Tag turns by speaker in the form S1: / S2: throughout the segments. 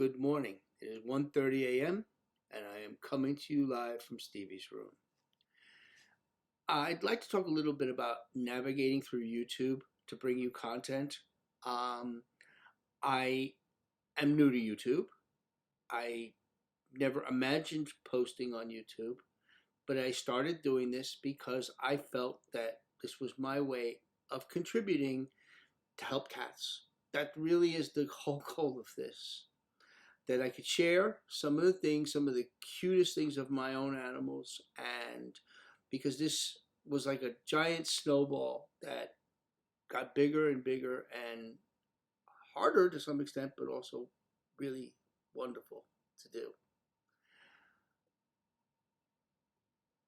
S1: Good morning. It is 1:30 a.m. and I am coming to you live from Stevie's room. I'd like to talk a little bit about navigating through YouTube to bring you content. Um, I am new to YouTube. I never imagined posting on YouTube, but I started doing this because I felt that this was my way of contributing to help cats. That really is the whole goal of this. That I could share some of the things, some of the cutest things of my own animals. And because this was like a giant snowball that got bigger and bigger and harder to some extent, but also really wonderful to do.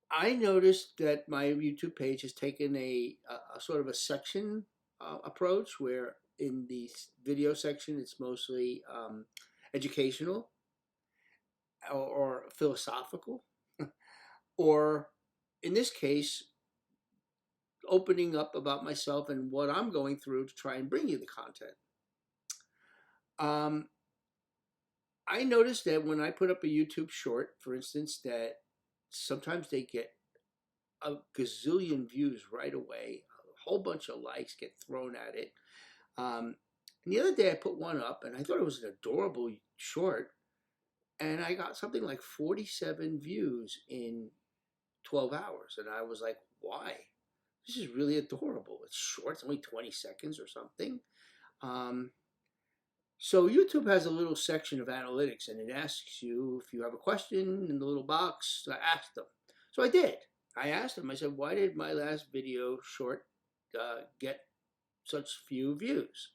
S1: I noticed that my YouTube page has taken a sort of a section approach where in the video section it's mostly educational or philosophical, or in this case, opening up about myself and what I'm going through to try and bring you the content. I noticed that when I put up a YouTube short, for instance, that sometimes they get a gazillion views right away, a whole bunch of likes get thrown at it. And the other day I put one up and I thought it was an adorable short, and I got something like 47 views in 12 hours. And I was like, why? This is really adorable. It's short, it's only 20 seconds or something. So YouTube has a little section of analytics, and it asks you if you have a question in the little box. I asked them. So I did. I asked them, I said, why did my last video short get such few views?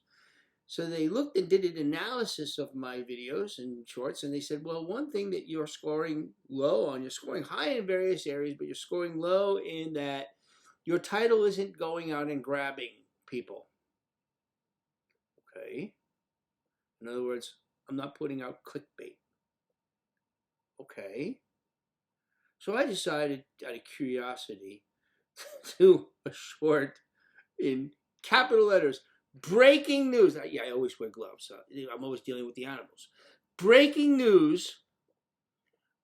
S1: So they looked and did an analysis of my videos and shorts, and they said, well, one thing that you're scoring low on, you're scoring high in various areas, but you're scoring low in that your title isn't going out and grabbing people. Okay. In other words, I'm not putting out clickbait. Okay. So I decided, out of curiosity, to do a short in capital letters. Breaking news. Yeah, I always wear gloves. So I'm always dealing with the animals. Breaking news.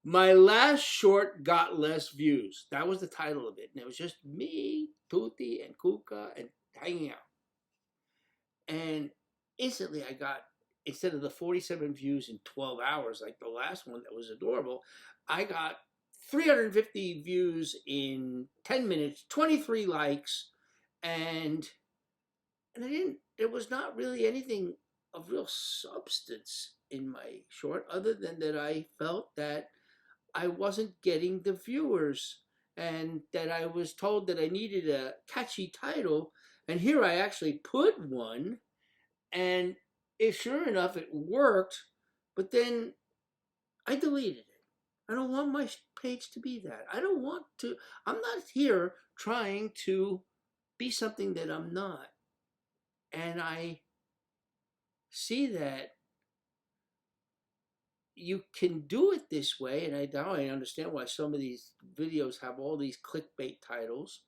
S1: My last short got less views. That was the title of it. And it was just me, Tutti, and Kuka, and hanging out. And instantly I got, instead of the 47 views in 12 hours, like the last one that was adorable, I got 350 views in 10 minutes, 23 likes, and there was not really anything of real substance in my short, other than that I felt that I wasn't getting the viewers, and that I was told that I needed a catchy title, and here I actually put one, and sure enough it worked, but then I deleted it. I don't want my page to be that. I'm not here trying to be something that I'm not. And I see that you can do it this way, and now I understand why some of these videos have all these clickbait titles,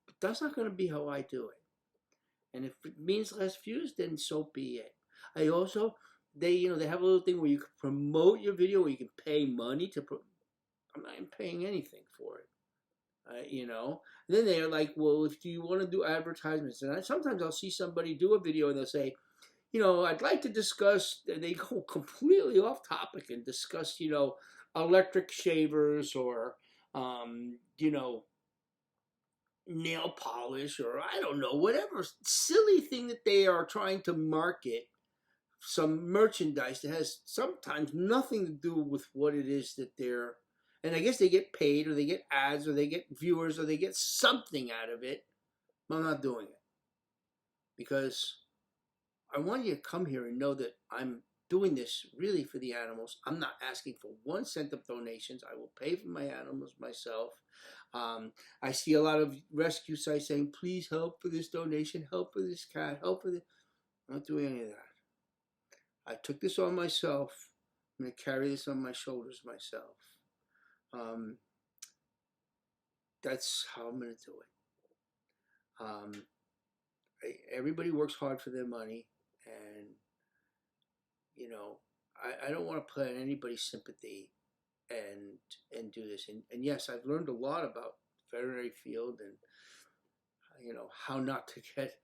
S1: but that's not going to be how I do it. And if it means less views, then so be it. I also, they have a little thing where you can promote your video, where you can pay money to I'm not even paying anything for it. And then they're like, well, if you want to do advertisements, and sometimes I'll see somebody do a video and they'll say, I'd like to discuss, and they go completely off topic and discuss, electric shavers, or, nail polish, or I don't know, whatever silly thing that they are trying to market, some merchandise that has sometimes nothing to do with what it is that they're, and I guess they get paid, or they get ads, or they get viewers, or they get something out of it. I'm not doing it, because I want you to come here and know that I'm doing this really for the animals. I'm not asking for 1 cent of donations. I will pay for my animals myself. I see a lot of rescue sites saying, please help for this donation, help for this cat, help for this. I'm not doing any of that. I took this on myself. I'm going to carry this on my shoulders myself. That's how I'm going to do it. Everybody works hard for their money, and I don't want to play on anybody's sympathy and do this. And yes, I've learned a lot about veterinary field and how not to get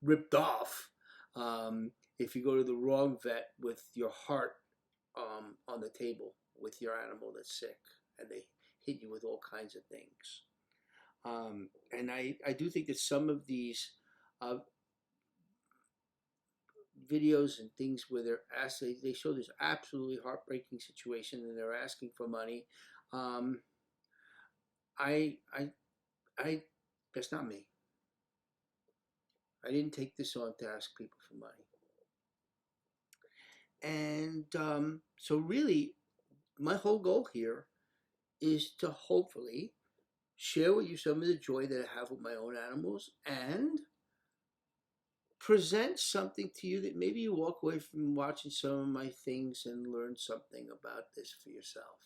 S1: ripped off if you go to the wrong vet with your heart on the table with your animal that's sick, and they hit you with all kinds of things. And I do think that some of these videos and things where they're asked, they show this absolutely heartbreaking situation and they're asking for money. I that's not me. I didn't take this on to ask people for money. And so really, my whole goal here is to hopefully share with you some of the joy that I have with my own animals and present something to you that maybe you walk away from watching some of my things and learn something about this for yourself.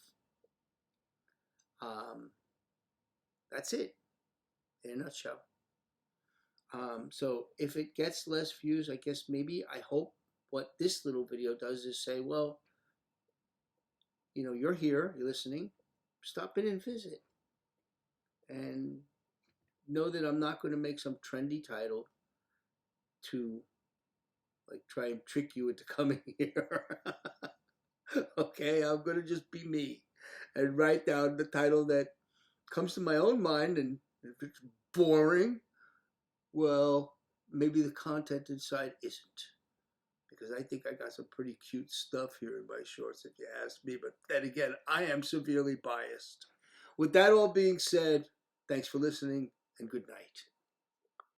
S1: That's it in a nutshell. So if it gets less views, I guess maybe I hope what this little video does is say, well, you're here, you're listening, stop in and visit. And know that I'm not going to make some trendy title to try and trick you into coming here. Okay, I'm going to just be me and write down the title that comes to my own mind, and if it's boring, well, maybe the content inside isn't. Because I think I got some pretty cute stuff here in my shorts, if you ask me. But then again, I am severely biased. With that all being said, thanks for listening, and good night.